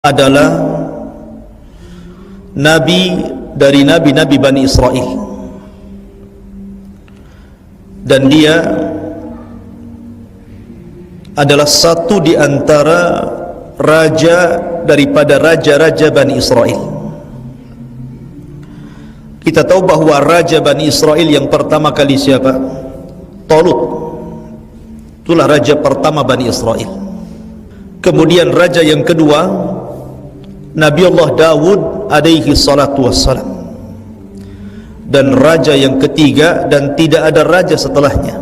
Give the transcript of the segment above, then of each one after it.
adalah nabi dari nabi-nabi Bani Israel, dan dia adalah satu di antara raja daripada raja-raja Bani Israel. Kita tahu bahawa raja Bani Israel yang pertama kali siapa? Talut. Itulah raja pertama Bani Israel. Kemudian raja yang kedua Nabi Allah Dawud alaihi salatu wassalam, dan raja yang ketiga dan tidak ada raja setelahnya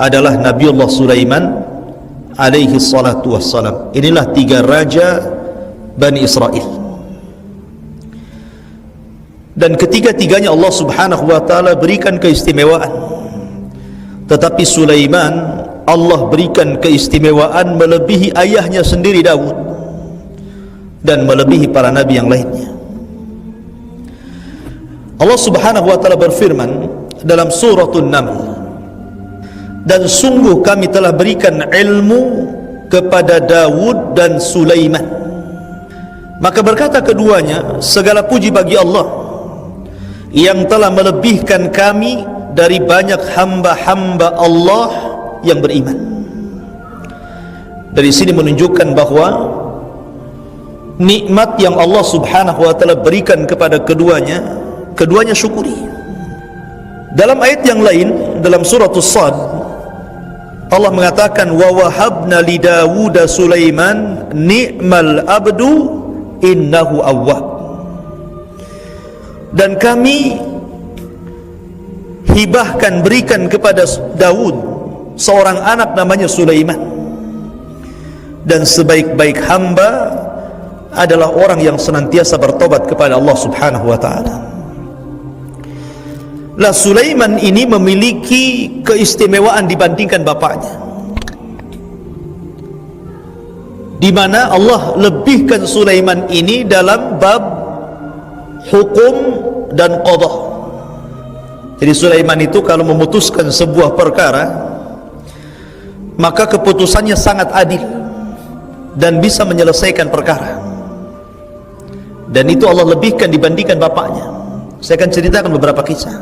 adalah Nabi Allah Sulaiman alaihi salatu wassalam. Inilah tiga raja Bani Israel, dan ketiga-tiganya Allah subhanahu wa ta'ala berikan keistimewaan. Tetapi Sulaiman Allah berikan keistimewaan melebihi ayahnya sendiri Dawud, dan melebihi para nabi yang lainnya. Allah subhanahu wa ta'ala berfirman dalam suratul Naml, dan sungguh kami telah berikan ilmu kepada Dawud dan Sulaiman. Maka berkata keduanya, segala puji bagi Allah yang telah melebihkan kami dari banyak hamba-hamba Allah yang beriman. Dari sini menunjukkan bahawa nikmat yang Allah subhanahu wa ta'ala berikan kepada keduanya syukuri. Dalam ayat yang lain, dalam surah As-Sad, Allah mengatakan, wa wahabna li Dawud Sulaiman ni'mal abdu innahu awwab. Dan kami hibahkan, berikan kepada Dawud seorang anak namanya Sulaiman, dan sebaik-baik hamba adalah orang yang senantiasa bertobat kepada Allah subhanahu wa ta'ala. Lah, Sulaiman ini memiliki keistimewaan dibandingkan bapaknya, di mana Allah lebihkan Sulaiman ini dalam bab hukum dan qada. Jadi Sulaiman itu kalau memutuskan sebuah perkara, maka keputusannya sangat adil dan bisa menyelesaikan perkara, dan itu Allah lebihkan dibandingkan bapaknya. Saya akan ceritakan beberapa kisah.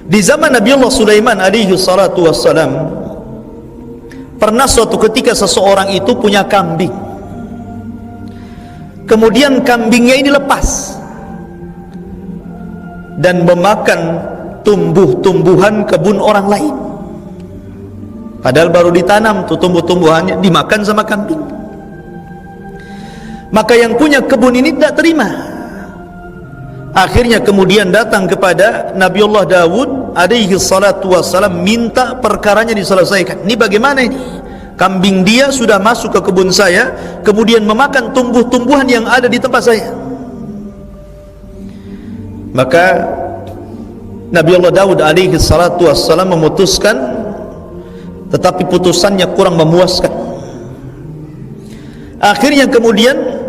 Di zaman Nabi Allah Sulaiman alaihi salatu wassalam, pernah suatu ketika seseorang itu punya kambing. Kemudian kambingnya ini lepas dan memakan tumbuh-tumbuhan kebun orang lain. Padahal baru ditanam tuh tumbuh-tumbuhannya, dimakan sama kambing. Maka yang punya kebun ini tidak terima. Akhirnya kemudian datang kepada Nabi Allah Dawud alaihi salatu wassalam, minta perkaranya diselesaikan. Ini bagaimana ini? Kambing dia sudah masuk ke kebun saya, kemudian memakan tumbuh-tumbuhan yang ada di tempat saya. Maka Nabi Allah Dawud alaihi salatu wassalam memutuskan, tetapi putusannya kurang memuaskan. Akhirnya kemudian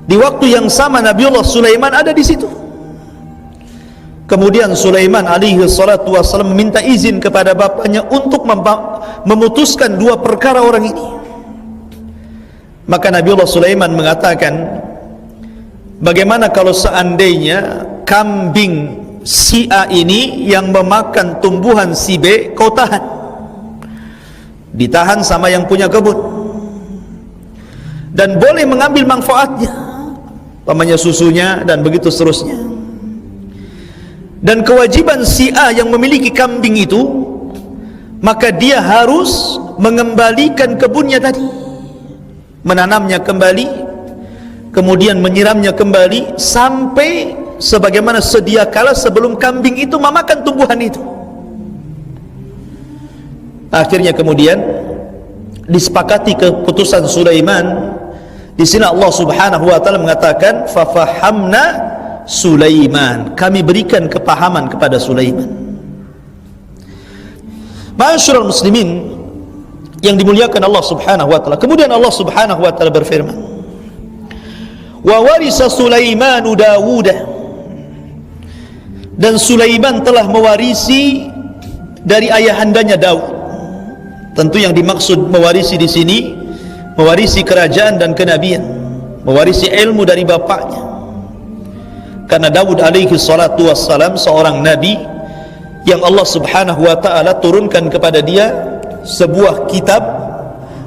di waktu yang sama Nabi Allah Sulaiman ada di situ. Kemudian Sulaiman alaihi salatu wassalam meminta izin kepada bapaknya untuk memutuskan dua perkara orang ini. Maka Nabi Allah Sulaiman mengatakan, bagaimana kalau seandainya kambing si A ini yang memakan tumbuhan si B kau tahan, ditahan sama yang punya kebun, dan boleh mengambil manfaatnya, pamannya susunya dan begitu seterusnya. Dan kewajiban si A yang memiliki kambing itu, maka dia harus mengembalikan kebunnya tadi, menanamnya kembali, kemudian menyiramnya kembali, sampai sebagaimana sedia kala sebelum kambing itu memakan tumbuhan itu. Akhirnya kemudian disepakati keputusan Sulaiman. Di sini Allah subhanahu wa ta'ala mengatakan, fafahamna Sulaiman, kami berikan kepahaman kepada Sulaiman. Ma'asyiral muslimin yang dimuliakan Allah subhanahu wa ta'ala. Kemudian Allah subhanahu wa ta'ala berfirman, wa warisa Sulaimanu Dawuda, dan Sulaiman telah mewarisi dari ayahandanya Daud. Tentu yang dimaksud mewarisi di sini mewarisi kerajaan dan kenabian, mewarisi ilmu dari bapaknya. Karena Daud alaihi salatu wassalam seorang nabi yang Allah subhanahu wa ta'ala turunkan kepada dia sebuah kitab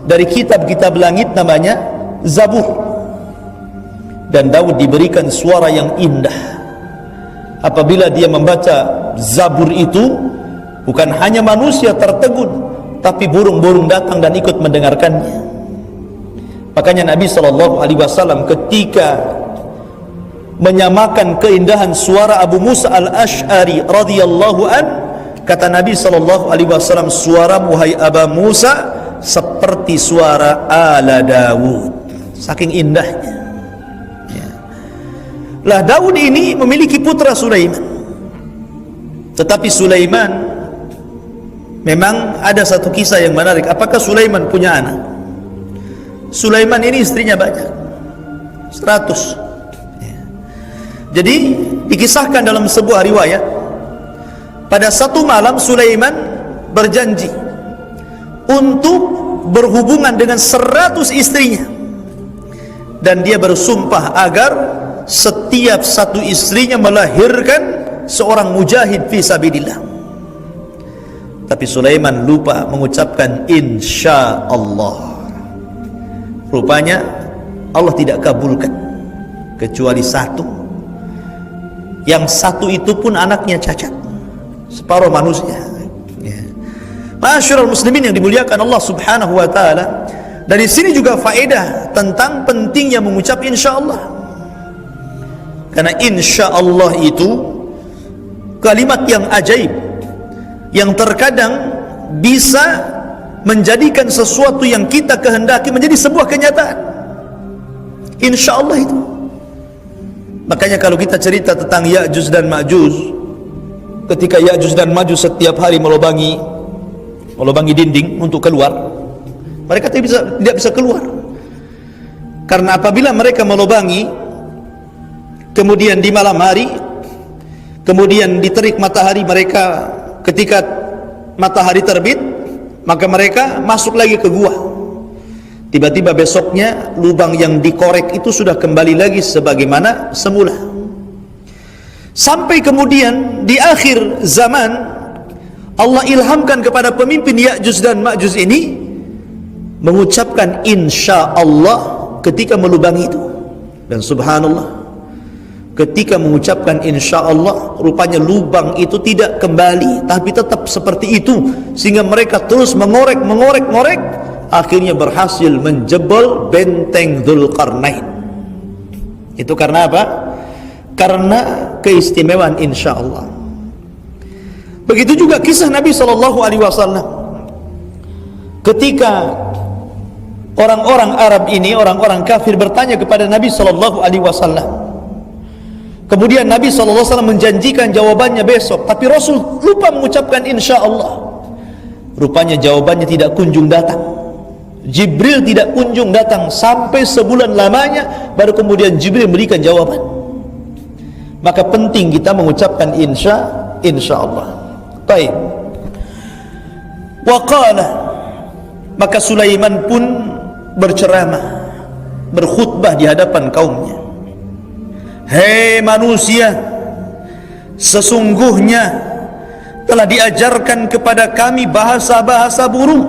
dari kitab-kitab langit namanya Zabur. Dan Daud diberikan suara yang indah. Apabila dia membaca Zabur itu, bukan hanya manusia tertegun, tapi burung-burung datang dan ikut mendengarkannya. Makanya Nabi SAW ketika menyamakan keindahan suara Abu Musa al-Ash'ari radhiyallahu an, kata Nabi SAW, suaramu hai Abu Musa seperti suara ala Daud. Saking indahnya. Lah Daud ini memiliki putra Sulaiman. Tetapi Sulaiman memang ada satu kisah yang menarik. Apakah Sulaiman punya anak? Sulaiman ini istrinya banyak, 100. Jadi dikisahkan dalam sebuah riwayat, pada satu malam Sulaiman berjanji untuk berhubungan dengan 100 istrinya, dan dia bersumpah agar setiap satu istrinya melahirkan seorang mujahid fi sabilillah. Tapi Sulaiman lupa mengucapkan insya Allah. Rupanya Allah tidak kabulkan kecuali satu. Yang satu itu pun anaknya cacat, separuh manusia. Ma'asyiral muslimin yang dimuliakan Allah subhanahu wa ta'ala, dari sini juga faedah tentang pentingnya mengucap insya Allah. Karena insya Allah itu kalimat yang ajaib, yang terkadang bisa menjadikan sesuatu yang kita kehendaki menjadi sebuah kenyataan. Insya Allah itu. Makanya kalau kita cerita tentang Ya'juj dan Ma'juj, ketika Ya'juj dan Ma'juj setiap hari melubangi dinding untuk keluar, mereka tidak bisa keluar. Karena apabila mereka melubangi, kemudian di malam hari, kemudian diterik matahari mereka, ketika matahari terbit, maka mereka masuk lagi ke gua. Tiba-tiba besoknya lubang yang dikorek itu sudah kembali lagi sebagaimana semula. Sampai kemudian di akhir zaman Allah ilhamkan kepada pemimpin Ya'juj dan Ma'juj ini mengucapkan insya Allah ketika melubangi itu. Dan subhanallah, ketika mengucapkan insya Allah, rupanya lubang itu tidak kembali, tapi tetap seperti itu, sehingga mereka terus mengorek, akhirnya berhasil menjebol benteng Dzulqarnain. Itu karena apa? Karena keistimewaan insya Allah. Begitu juga kisah Nabi SAW ketika orang-orang Arab ini, orang-orang kafir bertanya kepada Nabi SAW. Kemudian Nabi SAW menjanjikan jawabannya besok, tapi Rasul lupa mengucapkan insya Allah. Rupanya jawabannya tidak kunjung datang. Jibril tidak kunjung datang sampai sebulan lamanya, baru kemudian Jibril memberikan jawaban. Maka penting kita mengucapkan insya Allah. Baik. Waqala, maka Sulaiman pun berceramah, berkhutbah di hadapan kaumnya. Hei manusia, sesungguhnya telah diajarkan kepada kami bahasa-bahasa burung,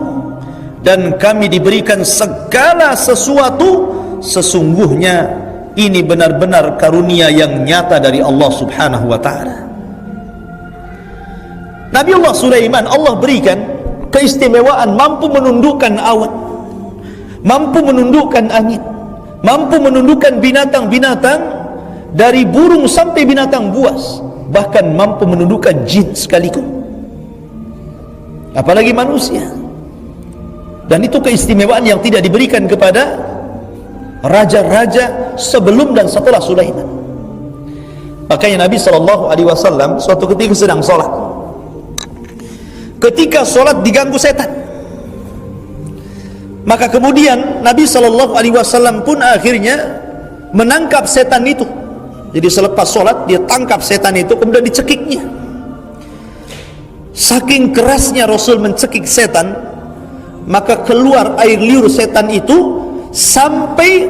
dan kami diberikan segala sesuatu. Sesungguhnya ini benar-benar karunia yang nyata dari Allah subhanahu wa ta'ala. Nabi Allah Sulaiman, Allah berikan keistimewaan mampu menundukkan awan, mampu menundukkan angin, mampu menundukkan binatang-binatang, dari burung sampai binatang buas, bahkan mampu menundukkan jin sekalipun, apalagi manusia. Dan itu keistimewaan yang tidak diberikan kepada raja-raja sebelum dan setelah Sulaiman. Makanya Nabi SAW suatu ketika sedang sholat, ketika sholat diganggu setan, maka kemudian Nabi SAW pun akhirnya menangkap setan itu. Jadi selepas sholat dia tangkap setan itu, kemudian dicekiknya. Saking kerasnya Rasul mencekik setan, maka keluar air liur setan itu sampai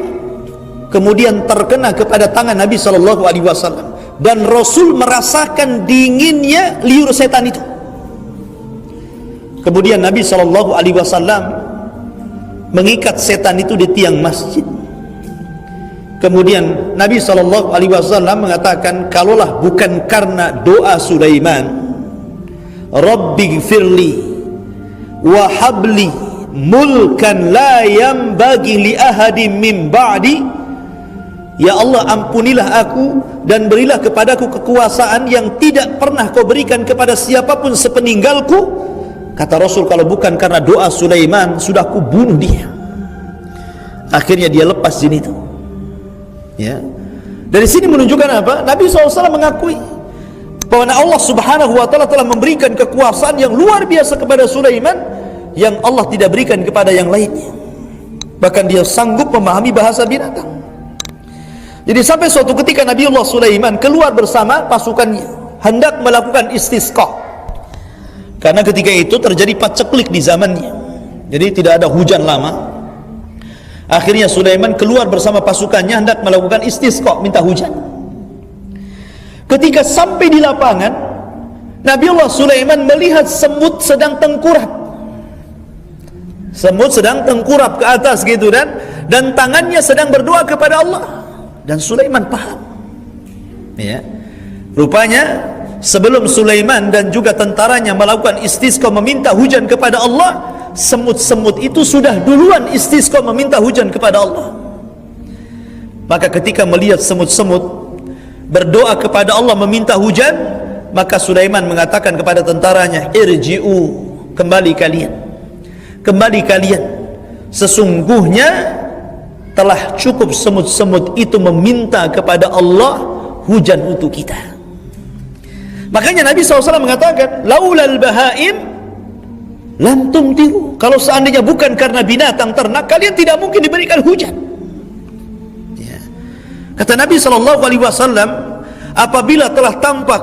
kemudian terkena kepada tangan Nabi SAW, dan Rasul merasakan dinginnya liur setan itu. Kemudian Nabi SAW mengikat setan itu di tiang masjid. Kemudian Nabi SAW mengatakan, kalaulah bukan karena doa Sulaiman, Rabbighfirli wa habli mulkan la yanbaghi li ahadin min ba'di, ya Allah, ampunilah aku dan berilah kepadaku kekuasaan yang tidak pernah kau berikan kepada siapapun sepeninggalku. Kata Rasul, kalau bukan karena doa Sulaiman, sudah ku bunuh dia. Akhirnya dia lepas jin itu. Ya. Dari sini menunjukkan apa? Nabi SAW mengakui bahwa Allah Subhanahu wa ta'ala telah memberikan kekuasaan yang luar biasa kepada Sulaiman, yang Allah tidak berikan kepada yang lainnya. Bahkan dia sanggup memahami bahasa binatang. Jadi sampai suatu ketika Nabi Allah Sulaiman keluar bersama pasukannya, hendak melakukan istisqa. Karena ketika itu terjadi paceklik di zamannya, jadi tidak ada hujan lama. Akhirnya Sulaiman keluar bersama pasukannya hendak melakukan istisqa, minta hujan. Ketika sampai di lapangan, Nabi Allah Sulaiman melihat semut sedang tengkurap. Semut sedang tengkurap ke atas gitu, dan tangannya sedang berdoa kepada Allah. Dan Sulaiman paham. Ya. Rupanya sebelum Sulaiman dan juga tentaranya melakukan istisqa meminta hujan kepada Allah, semut-semut itu sudah duluan istisqa meminta hujan kepada Allah. Maka ketika melihat semut-semut berdoa kepada Allah meminta hujan, maka Sulaiman mengatakan kepada tentaranya, irji'u, kembali kalian, sesungguhnya telah cukup semut-semut itu meminta kepada Allah hujan untuk kita. Makanya Nabi SAW mengatakan, laulal bahaim lam tumtiru, kalau seandainya bukan karena binatang ternak, kalian tidak mungkin diberikan hujan. Ya. Kata Nabi SAW, apabila telah tampak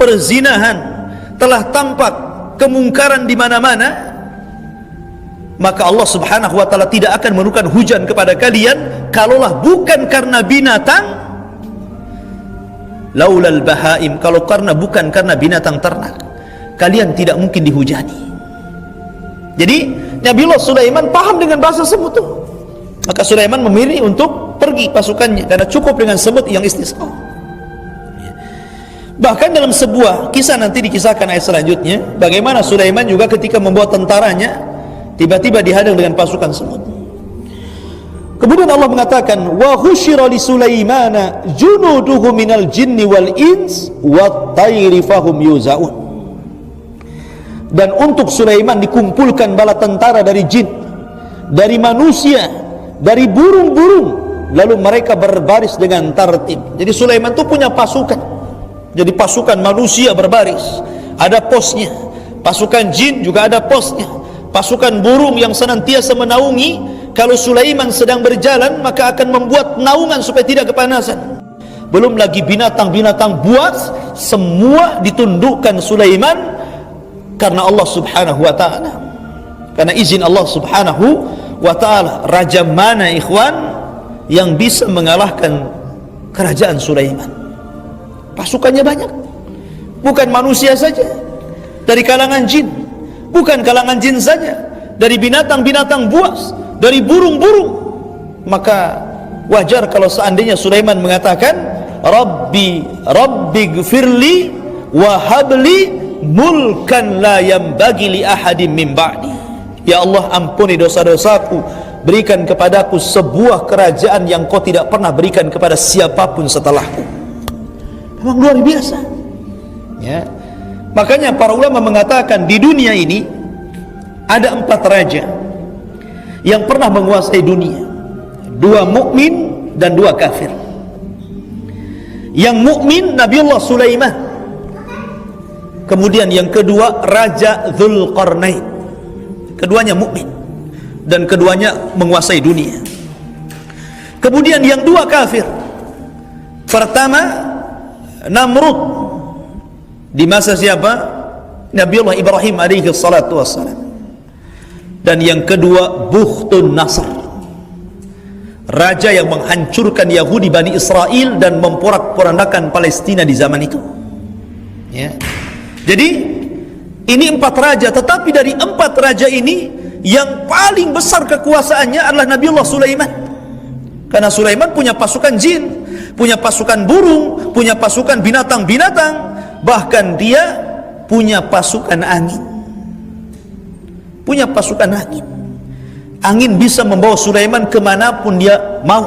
perzinahan, telah tampak kemungkaran di mana-mana, maka Allah Subhanahu wa ta'ala tidak akan menurunkan hujan kepada kalian, kalaulah bukan karena binatang. Laulal bahaim, kalau bukan karena binatang ternak, kalian tidak mungkin dihujani. Jadi Nabi Allah Sulaiman paham dengan bahasa semut itu. Maka Sulaiman memilih untuk pergi pasukannya karena cukup dengan semut yang istisqa. Bahkan dalam sebuah kisah nanti dikisahkan ayat selanjutnya, bagaimana Sulaiman juga ketika membawa tentaranya tiba-tiba dihadang dengan pasukan semut. Kemudian Allah mengatakan, wa husyira li Sulaimana junuduhu minal jinni wal ins wat tayri fahum yuzaun. Dan untuk Sulaiman dikumpulkan bala tentara dari jin, dari manusia, dari burung-burung, lalu mereka berbaris dengan tertib. Jadi Sulaiman itu punya pasukan. Jadi pasukan manusia berbaris, ada posnya. Pasukan jin juga ada posnya. Pasukan burung yang senantiasa menaungi. Kalau Sulaiman sedang berjalan, maka akan membuat naungan supaya tidak kepanasan. Belum lagi binatang-binatang buas, semua ditundukkan Sulaiman karena Allah Subhanahu wa ta'ala, karena izin Allah Subhanahu wa ta'ala. Raja mana ikhwan yang bisa mengalahkan kerajaan Sulaiman? Pasukannya banyak, bukan manusia saja, dari kalangan jin, bukan kalangan jin saja, dari binatang-binatang buas, dari burung-burung. Maka wajar kalau seandainya Sulaiman mengatakan, Rabbi gfirli wa habli mulkan la yanbaghi li ahadin min ba'di. Ya Allah, ampuni dosa-dosaku, berikan kepadaku sebuah kerajaan yang kau tidak pernah berikan kepada siapapun setelahku. Memang luar biasa. Ya. Makanya para ulama mengatakan di dunia ini ada 4 raja yang pernah menguasai dunia, 2 mukmin dan 2 kafir. Yang mukmin Nabiullah Sulaiman, kemudian yang kedua Raja Dzulqarnain, keduanya mukmin dan keduanya menguasai dunia. Kemudian yang 2 kafir, pertama Namrud di masa siapa? Nabiullah Ibrahim alaihi salatu wassalam. Dan yang kedua Bukhtun Nasr. raja yang menghancurkan Yahudi Bani Israel dan memporak-porandakan Palestina di zaman itu. Ya. Jadi ini 4 raja, tetapi dari 4 raja ini yang paling besar kekuasaannya adalah Nabiullah Sulaiman. Karena Sulaiman punya pasukan jin, punya pasukan burung, punya pasukan binatang-binatang, bahkan dia punya pasukan angin. Punya pasukan angin. Angin bisa membawa Sulaiman kemanapun dia mau,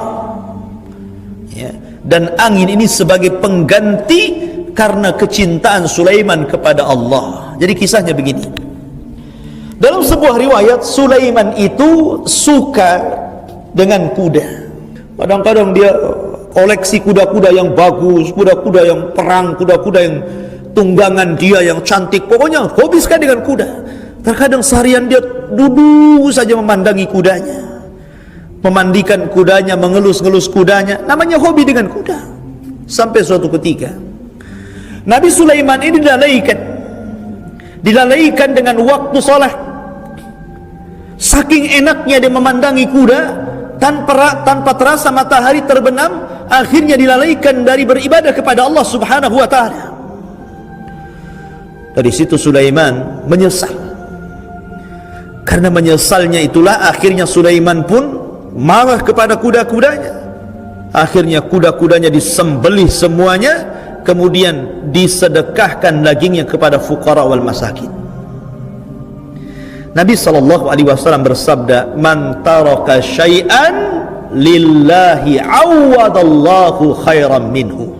ya. Dan angin ini sebagai pengganti karena kecintaan Sulaiman kepada Allah. Jadi kisahnya begini. Dalam sebuah riwayat, Sulaiman itu suka dengan kuda. Kadang-kadang dia koleksi kuda-kuda yang bagus, kuda-kuda yang perang, kuda-kuda yang tunggangan dia yang cantik. Pokoknya hobi sekali dengan kuda. Terkadang seharian dia duduk saja memandangi kudanya, memandikan kudanya, mengelus-ngelus kudanya. Namanya hobi dengan kuda. Sampai suatu ketika Nabi Sulaiman ini dilalaikan dengan waktu salat. Saking enaknya dia memandangi kuda, tanpa terasa matahari terbenam, akhirnya dilalaikan dari beribadah kepada Allah Subhanahu wa taala. Dari situ Sulaiman menyesal. Karena menyesalnya itulah akhirnya Sulaiman pun marah kepada kuda-kudanya. Akhirnya kuda-kudanya disembelih semuanya, kemudian disedekahkan dagingnya kepada fuqara wal masakin. Nabi SAW bersabda, "Man taraka syai'an lillahi awadallahu khairan minhu."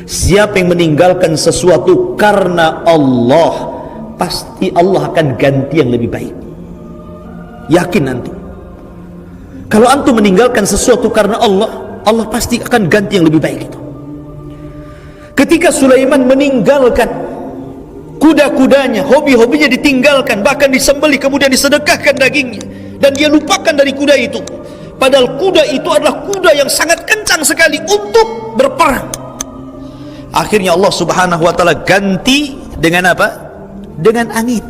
Siapa yang meninggalkan sesuatu karena Allah, pasti Allah akan ganti yang lebih baik. Yakin antum. Kalau antum meninggalkan sesuatu karena Allah, Allah pasti akan ganti yang lebih baik itu. Ketika Sulaiman meninggalkan kuda-kudanya, hobi-hobinya ditinggalkan, bahkan disembelih kemudian disedekahkan dagingnya, dan dia lupakan dari kuda itu. Padahal kuda itu adalah kuda yang sangat kencang sekali untuk berperang. Akhirnya Allah Subhanahu wa taala ganti dengan apa? Dengan angin.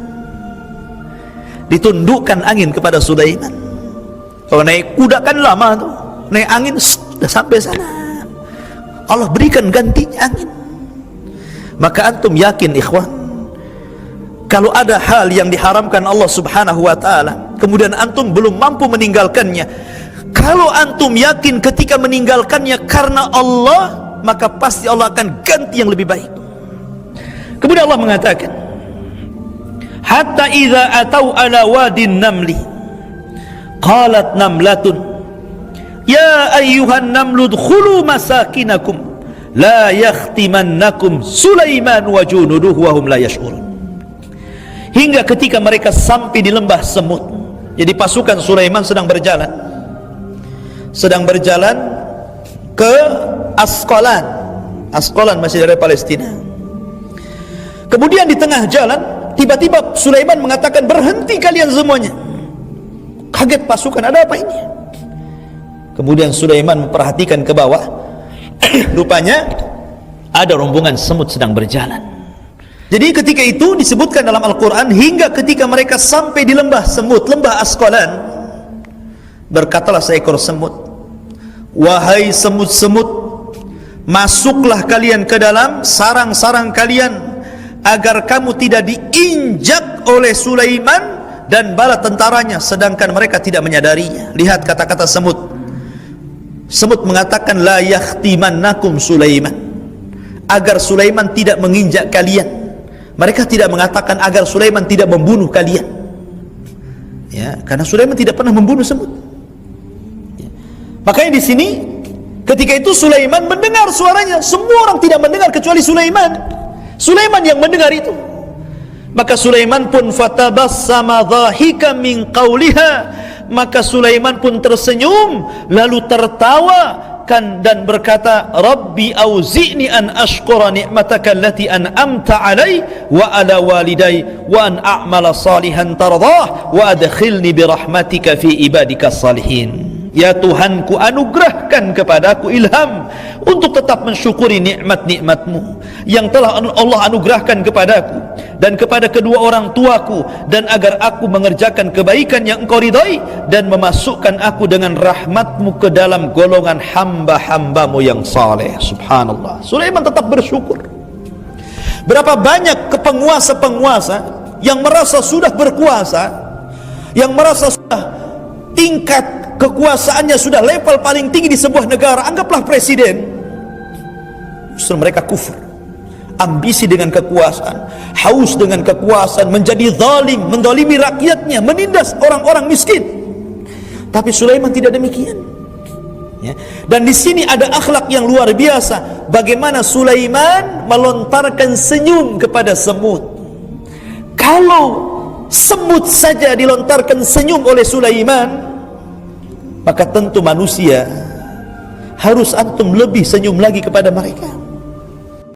Ditundukkan angin kepada Sulaiman. Kalau naik kuda kan lama tuh, naik angin sudah sampai sana. Allah berikan gantinya angin. Maka antum yakin ikhwan, kalau ada hal yang diharamkan Allah Subhanahu wa taala, kemudian antum belum mampu meninggalkannya, kalau antum yakin ketika meninggalkannya karena Allah, maka pasti Allah akan ganti yang lebih baik. Kemudian Allah mengatakan, hatta idza atau ala wadin namli qalat namlatun ya ayyuhan namlu dkhulu masakinakum la yakhtimannakum Sulaiman wa junuduhu wa hum la yash'urun. Hingga ketika mereka sampai di lembah semut. Jadi pasukan Sulaiman sedang berjalan ke Asqalan. Asqalan masih dari Palestina. Kemudian di tengah jalan tiba-tiba Sulaiman mengatakan, berhenti kalian semuanya. Kaget pasukan, ada apa ini? Kemudian Sulaiman memperhatikan ke bawah. Rupanya ada rombongan semut sedang berjalan. Jadi ketika itu disebutkan dalam Al-Quran, hingga ketika mereka sampai di lembah semut, lembah Asqalan, berkatalah seekor semut, wahai semut-semut, masuklah kalian ke dalam sarang-sarang kalian, agar kamu tidak diinjak oleh Sulaiman dan bala tentaranya, sedangkan mereka tidak menyadarinya. Lihat kata-kata semut. Semut mengatakan, la yakhtimannakum Sulaiman, agar Sulaiman tidak menginjak kalian. Mereka tidak mengatakan agar Sulaiman tidak membunuh kalian, ya, karena Sulaiman tidak pernah membunuh semut, ya. Makanya di sini ketika itu Sulaiman mendengar suaranya. Semua orang tidak mendengar kecuali Sulaiman. Sulaiman yang mendengar itu. Maka Sulaiman pun fatabassama dhahikan min qawliha, maka Sulaiman pun tersenyum lalu tertawa dan berkata, Rabbi auzi'ni an ashkura ni'mataka allati an'amta alai wa ala walidai wa an a'mala salihan tardah wa adkhilni birahmatika fi ibadika salihin. Ya Tuhanku, anugerahkan kepadaku ilham untuk tetap mensyukuri nikmat-nikmat-Mu yang telah Allah anugerahkan kepadaku dan kepada kedua orang tuaku, dan agar aku mengerjakan kebaikan yang Engkau ridhai dan memasukkan aku dengan rahmat-Mu ke dalam golongan hamba-hamba-Mu yang saleh. Subhanallah. Sulaiman tetap bersyukur. Berapa banyak penguasa-penguasa yang merasa sudah berkuasa, yang merasa sudah tingkat kekuasaannya sudah level paling tinggi di sebuah negara, anggaplah presiden, justru mereka kufur, ambisi dengan kekuasaan, haus dengan kekuasaan, menjadi zalim, mendolimi rakyatnya, menindas orang-orang miskin. Tapi Sulaiman tidak demikian, ya. Dan di sini ada akhlak yang luar biasa, bagaimana Sulaiman melontarkan senyum kepada semut. Kalau semut saja dilontarkan senyum oleh Sulaiman, maka tentu manusia harus antum lebih senyum lagi kepada mereka.